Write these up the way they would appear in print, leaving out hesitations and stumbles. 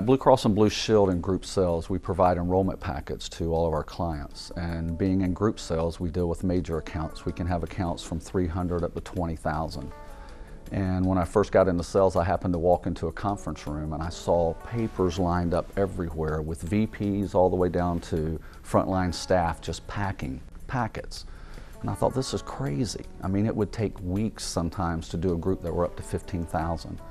Blue Cross and Blue Shield in group sales, we provide enrollment packets to all of our clients. And being in group sales, we deal with major accounts. We can have accounts from 300 up to 20,000. And when I first got into sales, I happened to walk into a conference room and I saw papers lined up everywhere with VPs all the way down to frontline staff just packing packets. And I thought, this is crazy. I mean, it would take weeks sometimes to do a group that were up to 15,000.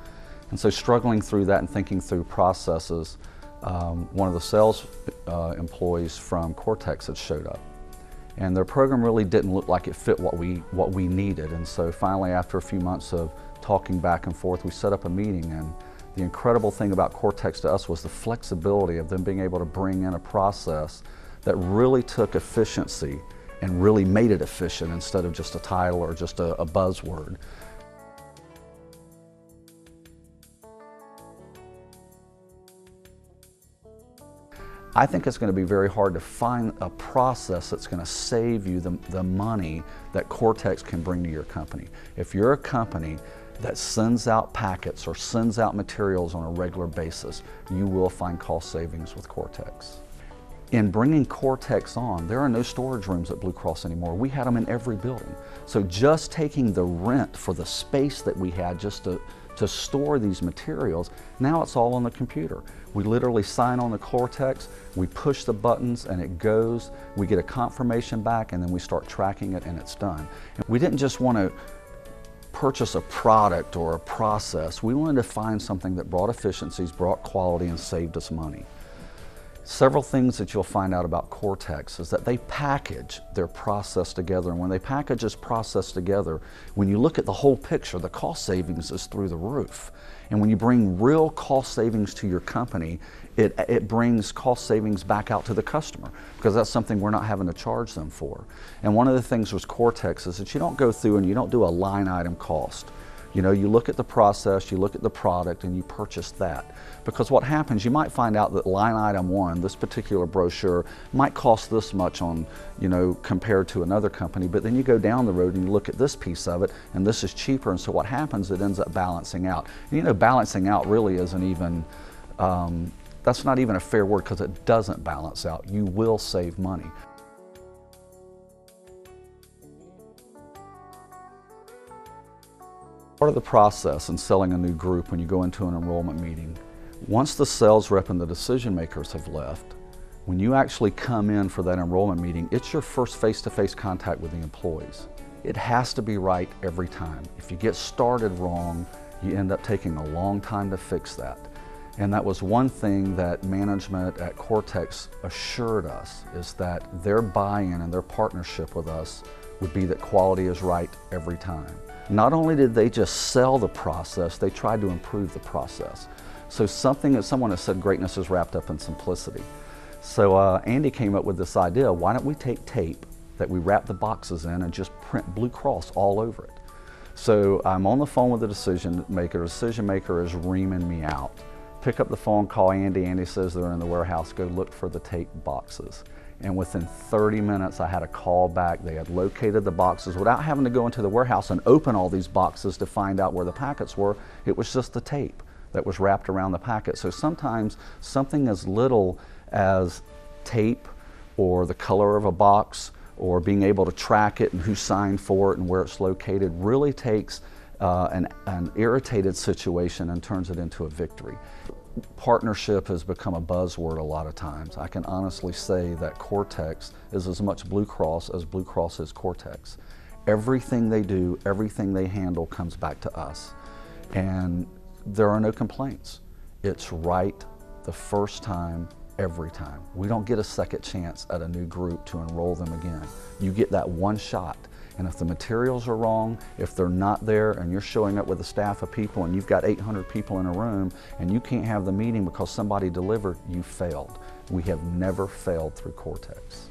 And so struggling through that and thinking through processes, one of the sales employees from Kor-Tx had showed up. And their program really didn't look like it fit what we needed. And so finally, after a few months of talking back and forth, we set up a meeting. And the incredible thing about Kor-Tx to us was the flexibility of them being able to bring in a process that really took efficiency and really made it efficient instead of just a title or just a buzzword. I think it's going to be very hard to find a process that's going to save you the money that Kor-Tx can bring to your company. If you're a company that sends out packets or sends out materials on a regular basis, you will find cost savings with Kor-Tx. In bringing Kor-Tx on, there are no storage rooms at Blue Cross anymore. We had them in every building. So just taking the rent for the space that we had just to store these materials, now it's all on the computer. We literally sign on the Kor-Tx, we push the buttons and it goes, we get a confirmation back and then we start tracking it and it's done. And we didn't just want to purchase a product or a process, we wanted to find something that brought efficiencies, brought quality and saved us money. Several things that you'll find out about Kor-Tx is that they package their process together, and when they package this process together, when you look at the whole picture, the cost savings is through the roof. And when you bring real cost savings to your company, it brings cost savings back out to the customer, because that's something we're not having to charge them for. And one of the things with Kor-Tx is that you don't go through and you don't do a line item cost. You know, you look at the process, you look at the product, and you purchase that. Because what happens, you might find out that line item one, this particular brochure, might cost this much on, you know, compared to another company, but then you go down the road and you look at this piece of it, and this is cheaper, and so what happens, it ends up balancing out. And, you know, balancing out really isn't even, that's not even a fair word, because it doesn't balance out. You will save money. Part of the process in selling a new group when you go into an enrollment meeting, once the sales rep and the decision makers have left, when you actually come in for that enrollment meeting, it's your first face-to-face contact with the employees. It has to be right every time. If you get started wrong, you end up taking a long time to fix that. And that was one thing that management at Kor-Tx assured us, is that their buy-in and their partnership with us would be that quality is right every time. Not only did they just sell the process, they tried to improve the process. So something that someone has said, greatness is wrapped up in simplicity. So Andy came up with this idea, why don't we take tape that we wrap the boxes in and just print Blue Cross all over it. So I'm on the phone with the decision maker. The decision maker is reaming me out. Pick up the phone, call Andy. Andy says they're in the warehouse, go look for the tape boxes. And within 30 minutes, I had a call back. They had located the boxes without having to go into the warehouse and open all these boxes to find out where the packets were. It was just the tape that was wrapped around the packet. So sometimes something as little as tape or the color of a box or being able to track it and who signed for it and where it's located really takes an irritated situation and turns it into a victory. Partnership has become a buzzword a lot of times. I can honestly say that Kor-Tx is as much Blue Cross as Blue Cross is Kor-Tx. Everything they do, everything they handle comes back to us. And there are no complaints. It's right the first time, every time. We don't get a second chance at a new group to enroll them again. You get that one shot. And if the materials are wrong, if they're not there and you're showing up with a staff of people and you've got 800 people in a room and you can't have the meeting because somebody delivered, you failed. We have never failed through Kor-Tx.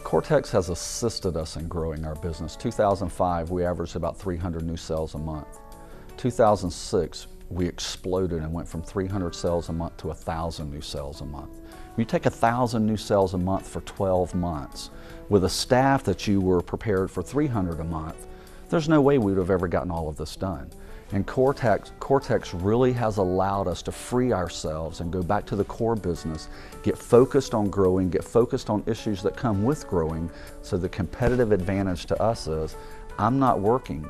Kor-Tx has assisted us in growing our business. 2005, we averaged about 300 new sales a month. 2006, we exploded and went from 300 sales a month to 1,000 new sales a month. You take 1,000 new sales a month for 12 months with a staff that you were prepared for 300 a month. there's no way we would have ever gotten all of this done. And Kor-Tx really has allowed us to free ourselves and go back to the core business, get focused on growing, get focused on issues that come with growing. So the competitive advantage to us is, I'm not working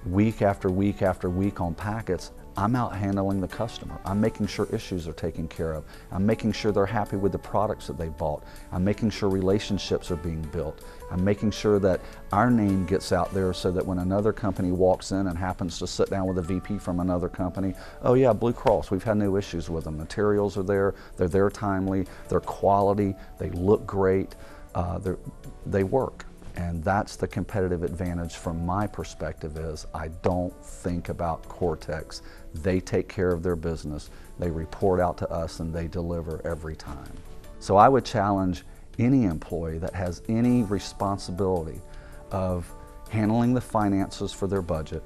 week after week after week on packets. I'm out handling the customer. I'm making sure issues are taken care of. I'm making sure they're happy with the products that they bought. I'm making sure relationships are being built. I'm making sure that our name gets out there so that when another company walks in and happens to sit down with a VP from another company, oh yeah, Blue Cross, we've had no issues with them. Materials are there, they're there timely, they're quality, they look great, they work. And that's the competitive advantage from my perspective is I don't think about Kor-Tx. They take care of their business, they report out to us, and they deliver every time. So I would challenge any employee that has any responsibility of handling the finances for their budget,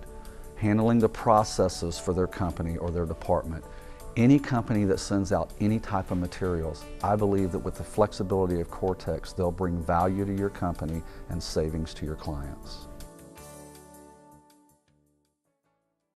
handling the processes for their company or their department. Any company that sends out any type of materials, I believe that with the flexibility of Kor-Tx, they'll bring value to your company and savings to your clients.